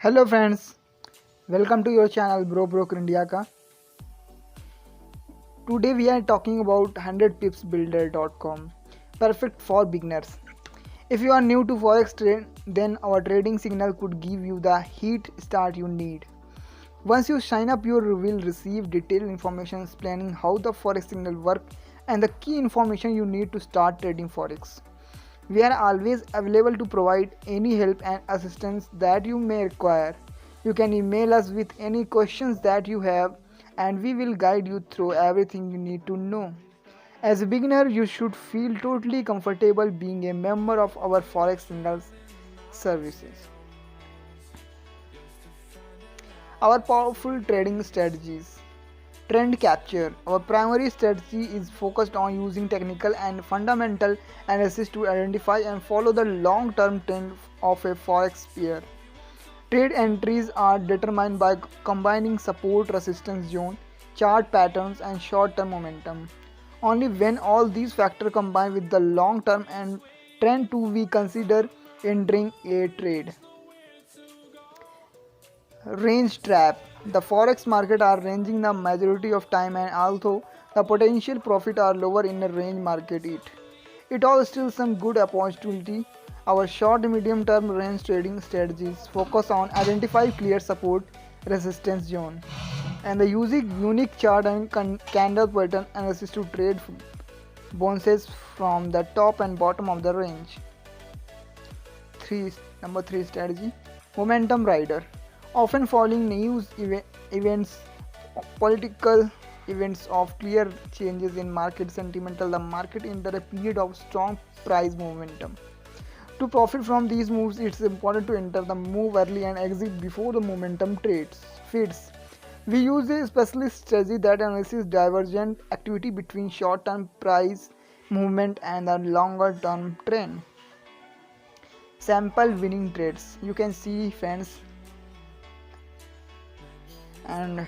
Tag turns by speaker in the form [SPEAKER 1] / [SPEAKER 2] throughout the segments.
[SPEAKER 1] Hello friends, welcome to your channel Bro Broker India ka. Today we are talking about 100tipsbuilder.com, perfect for beginners. If you are new to Forex trade, then our trading signal could give you the heat start you need. Once you sign up, you will receive detailed information explaining how the Forex signal works and the key information you need to start trading Forex. We are always available to provide any help and assistance that you may require. You can email us with any questions that you have, and we will guide you through everything you need to know. As a beginner, you should feel totally comfortable being a member of our Forex Signals services. Our powerful trading strategies. Trend capture. Our primary strategy is focused on using technical and fundamental analysis to identify and follow the long-term trend of a forex pair. Trade entries are determined by combining support resistance zone, chart patterns and short-term momentum. Only when all these factors combine with the long-term and trend do we consider entering a trade. Range trap. The forex market are ranging the majority of time, and although the potential profit are lower in a range market, it all still some good opportunity. Our short medium term range trading strategies focus on identify clear support resistance zone and the using unique chart and candle pattern analysis to trade bounces from the top and bottom of the range. 3 Number 3 strategy, momentum rider. Often following news events, political events of clear changes in market sentimental, the market enter a period of strong price momentum. To profit from these moves, it's important to enter the move early and exit before the momentum trades fades. We use a specialist strategy that analyzes divergent activity between short-term price movement and the longer-term trend. Sample winning trades. You can see, friends, and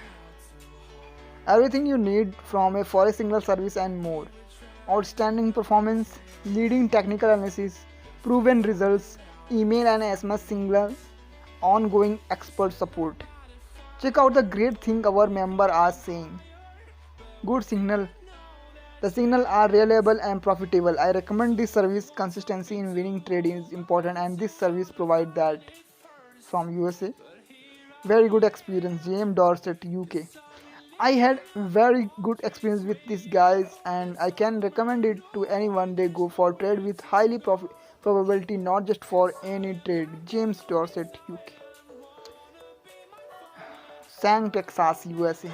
[SPEAKER 1] everything you need from a forex signal service and more. Outstanding performance, leading technical analysis, proven results, email and SMS signal, ongoing expert support. Check out the great thing our members are saying. Good signal. The signal are reliable and profitable. I recommend this service. Consistency in winning trading is important, and this service provide that. From USA. Very good experience, James Dorset, UK. I had very good experience with these guys, and I can recommend it to anyone. They go for trade with highly probability, not just for any trade. James Dorset, UK. Sang, Texas, USA.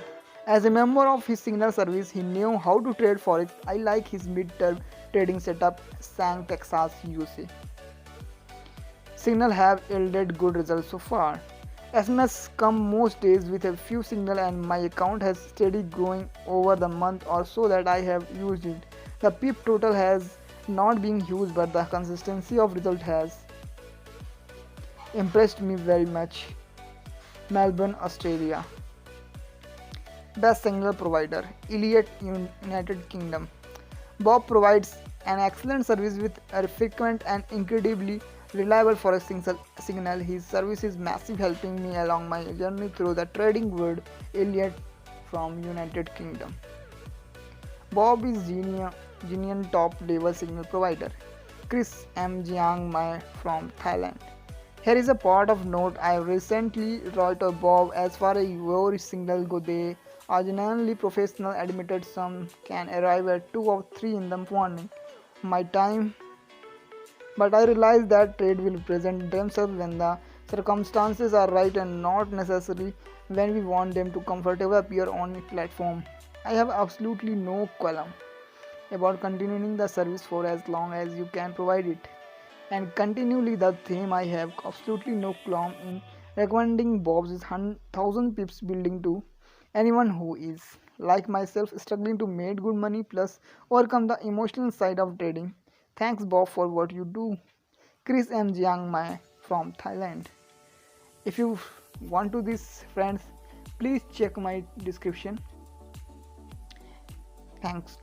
[SPEAKER 1] As a member of his signal service, he knew how to trade forex. I like his mid-term trading setup. Sang, Texas, USA. Signal have yielded good results so far. SMS come most days with a few signal, and my account has steady growing over the month or so that I have used it. The PIP total has not been huge, but the consistency of result has impressed me very much. Melbourne, Australia. Best signal provider, Elliott, United Kingdom. Bob provides an excellent service with a frequent and incredibly reliable forex signal. His service is massive, helping me along my journey through the trading world. Elliott from United Kingdom. Bob is genuine top level signal provider. Chris M. Jiang Mai from Thailand. Here is a part of note. I recently wrote to Bob as far as your signal go. They are genuinely professional. Admitted some can arrive at 2 or 3 in the morning my time, but I realize that trade will present themselves when the circumstances are right and not necessarily when we want them to comfortably appear on a platform. I have absolutely no qualm about continuing the service for as long as you can provide it. And continually the theme, I have absolutely no qualm in recommending Bob's 1000 pips building to anyone who is, like myself, struggling to make good money plus overcome the emotional side of trading. Thanks Bob for what you do. Chris M. Jiang Mai from Thailand. If you want to this, friends, please check my description. Thanks.